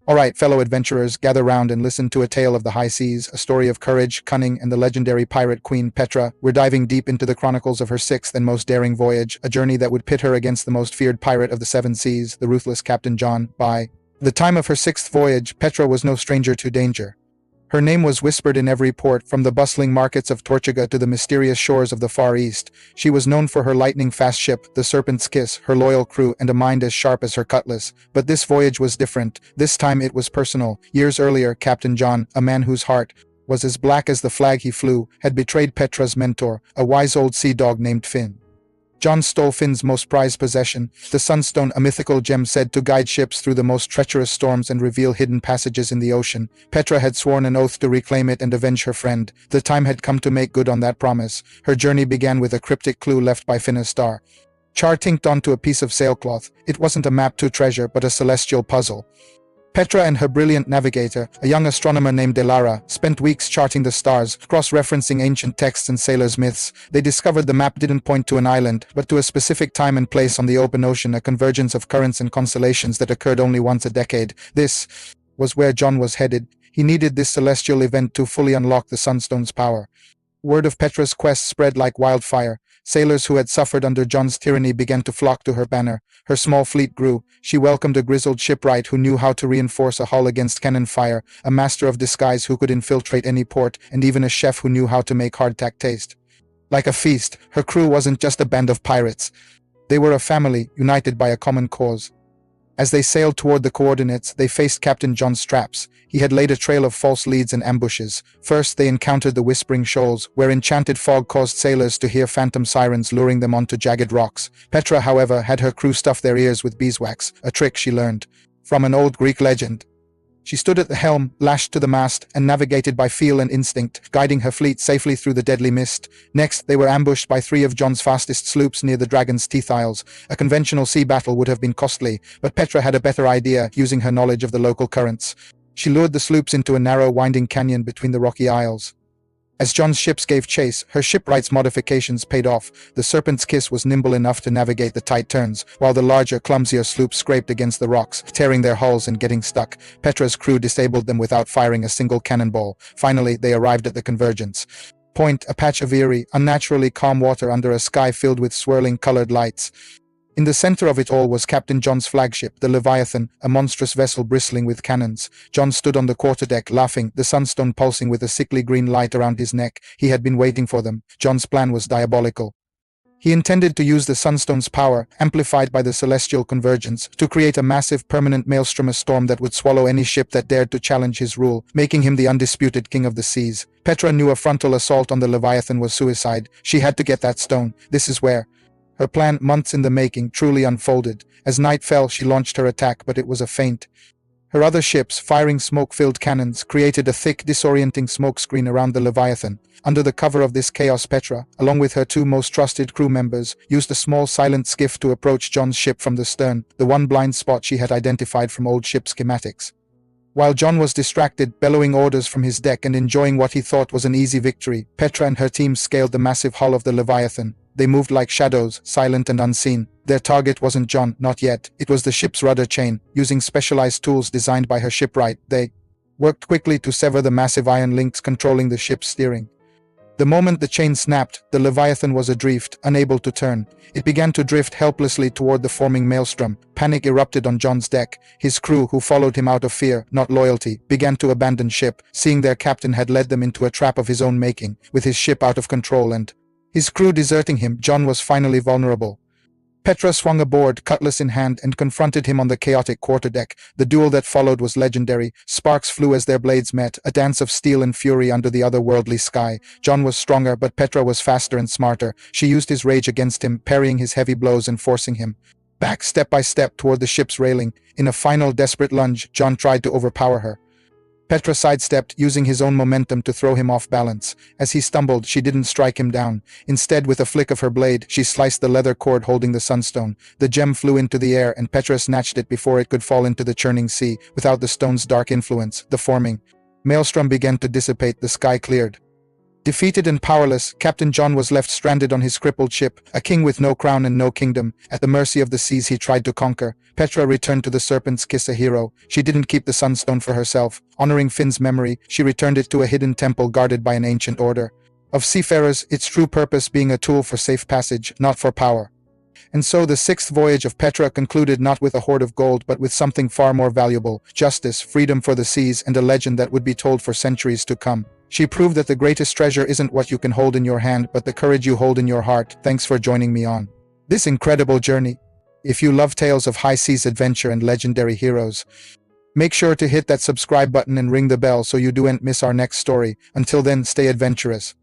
All right, fellow adventurers, gather round and listen to a tale of the high seas, a story of courage, cunning, and the legendary pirate queen Petra. We're diving deep into the chronicles of her sixth and most daring voyage, a journey that would pit her against the most feared pirate of the seven seas, the ruthless Captain John. By the time of her sixth voyage, Petra was no stranger to danger. Her name was whispered in every port, from the bustling markets of Tortuga to the mysterious shores of the Far East. She was known for her lightning-fast ship, the Serpent's Kiss, her loyal crew, and a mind as sharp as her cutlass. But this voyage was different. This time it was personal. Years earlier, Captain John, a man whose heart was as black as the flag he flew, had betrayed Petra's mentor, a wise old sea dog named Finn. John stole Finn's most prized possession, the Sunstone, a mythical gem said to guide ships through the most treacherous storms and reveal hidden passages in the ocean. Petra had sworn an oath to reclaim it and avenge her friend. The time had come to make good on that promise. Her journey began with a cryptic clue left by Finna's star, char-tinked onto a piece of sailcloth. It wasn't a map to treasure, but a celestial puzzle. Petra and her brilliant navigator, a young astronomer named Delara, spent weeks charting the stars, cross-referencing ancient texts and sailors' myths. They discovered the map didn't point to an island, but to a specific time and place on the open ocean, a convergence of currents and constellations that occurred only once a decade. This was where John was headed. He needed this celestial event to fully unlock the Sunstone's power. Word of Petra's quest spread like wildfire. Sailors who had suffered under John's tyranny began to flock to her banner. Her small fleet grew. She welcomed a grizzled shipwright who knew how to reinforce a hull against cannon fire, a master of disguise who could infiltrate any port, and even a chef who knew how to make hardtack taste like a feast. Her crew wasn't just a band of pirates. They were a family, united by a common cause. As they sailed toward the coordinates, they faced Captain John's traps. He had laid a trail of false leads and ambushes. First, they encountered the Whispering Shoals, where enchanted fog caused sailors to hear phantom sirens luring them onto jagged rocks. Petra, however, had her crew stuff their ears with beeswax, a trick she learned from an old Greek legend. She stood at the helm, lashed to the mast, and navigated by feel and instinct, guiding her fleet safely through the deadly mist. Next, they were ambushed by three of John's fastest sloops near the Dragon's Teeth Isles. A conventional sea battle would have been costly, but Petra had a better idea, using her knowledge of the local currents. She lured the sloops into a narrow, winding canyon between the rocky isles. As John's ships gave chase, her shipwright's modifications paid off. The Serpent's Kiss was nimble enough to navigate the tight turns, while the larger, clumsier sloops scraped against the rocks, tearing their hulls and getting stuck. Petra's crew disabled them without firing a single cannonball. Finally, they arrived at the convergence point, a patch of eerie, unnaturally calm water under a sky filled with swirling colored lights. In the center of it all was Captain John's flagship, the Leviathan, a monstrous vessel bristling with cannons. John stood on the quarterdeck, laughing, the sunstone pulsing with a sickly green light around his neck. He had been waiting for them. John's plan was diabolical. He intended to use the sunstone's power, amplified by the celestial convergence, to create a massive permanent maelstrom, a storm that would swallow any ship that dared to challenge his rule, making him the undisputed king of the seas. Petra knew a frontal assault on the Leviathan was suicide. She had to get that stone. This is where her plan, months in the making, truly unfolded. As night fell, she launched her attack, but it was a feint. Her other ships, firing smoke-filled cannons, created a thick, disorienting smoke screen around the Leviathan. Under the cover of this chaos, Petra, along with her two most trusted crew members, used a small, silent skiff to approach John's ship from the stern, the one blind spot she had identified from old ship schematics. While John was distracted, bellowing orders from his deck and enjoying what he thought was an easy victory, Petra and her team scaled the massive hull of the Leviathan. They moved like shadows, silent and unseen. Their target wasn't John, not yet. It was the ship's rudder chain. Using specialized tools designed by her shipwright, they worked quickly to sever the massive iron links controlling the ship's steering. The moment the chain snapped, the Leviathan was adrift, unable to turn. It began to drift helplessly toward the forming maelstrom. Panic erupted on John's deck. His crew, who followed him out of fear, not loyalty, began to abandon ship, seeing their captain had led them into a trap of his own making. With his ship out of control and his crew deserting him, John was finally vulnerable. Petra swung aboard, cutlass in hand, and confronted him on the chaotic quarterdeck. The duel that followed was legendary. Sparks flew as their blades met, a dance of steel and fury under the otherworldly sky. John was stronger, but Petra was faster and smarter. She used his rage against him, parrying his heavy blows and forcing him back step by step toward the ship's railing. In a final desperate lunge, John tried to overpower her. Petra sidestepped, using his own momentum to throw him off balance. As he stumbled, she didn't strike him down. Instead, with a flick of her blade, she sliced the leather cord holding the sunstone. The gem flew into the air, and Petra snatched it before it could fall into the churning sea. Without the stone's dark influence, the forming maelstrom began to dissipate. The sky cleared. Defeated and powerless, Captain John was left stranded on his crippled ship, a king with no crown and no kingdom, at the mercy of the seas he tried to conquer. Petra returned to the Serpent's Kiss a hero. She didn't keep the Sunstone for herself. Honoring Finn's memory, she returned it to a hidden temple guarded by an ancient order of seafarers, its true purpose being a tool for safe passage, not for power. And so the 6th Voyage of Petra concluded not with a hoard of gold but with something far more valuable: justice, freedom for the seas, and a legend that would be told for centuries to come. She proved that the greatest treasure isn't what you can hold in your hand but the courage you hold in your heart. Thanks for joining me on this incredible journey. If you love tales of high seas adventure and legendary heroes, make sure to hit that subscribe button and ring the bell so you don't miss our next story. Until then, stay adventurous.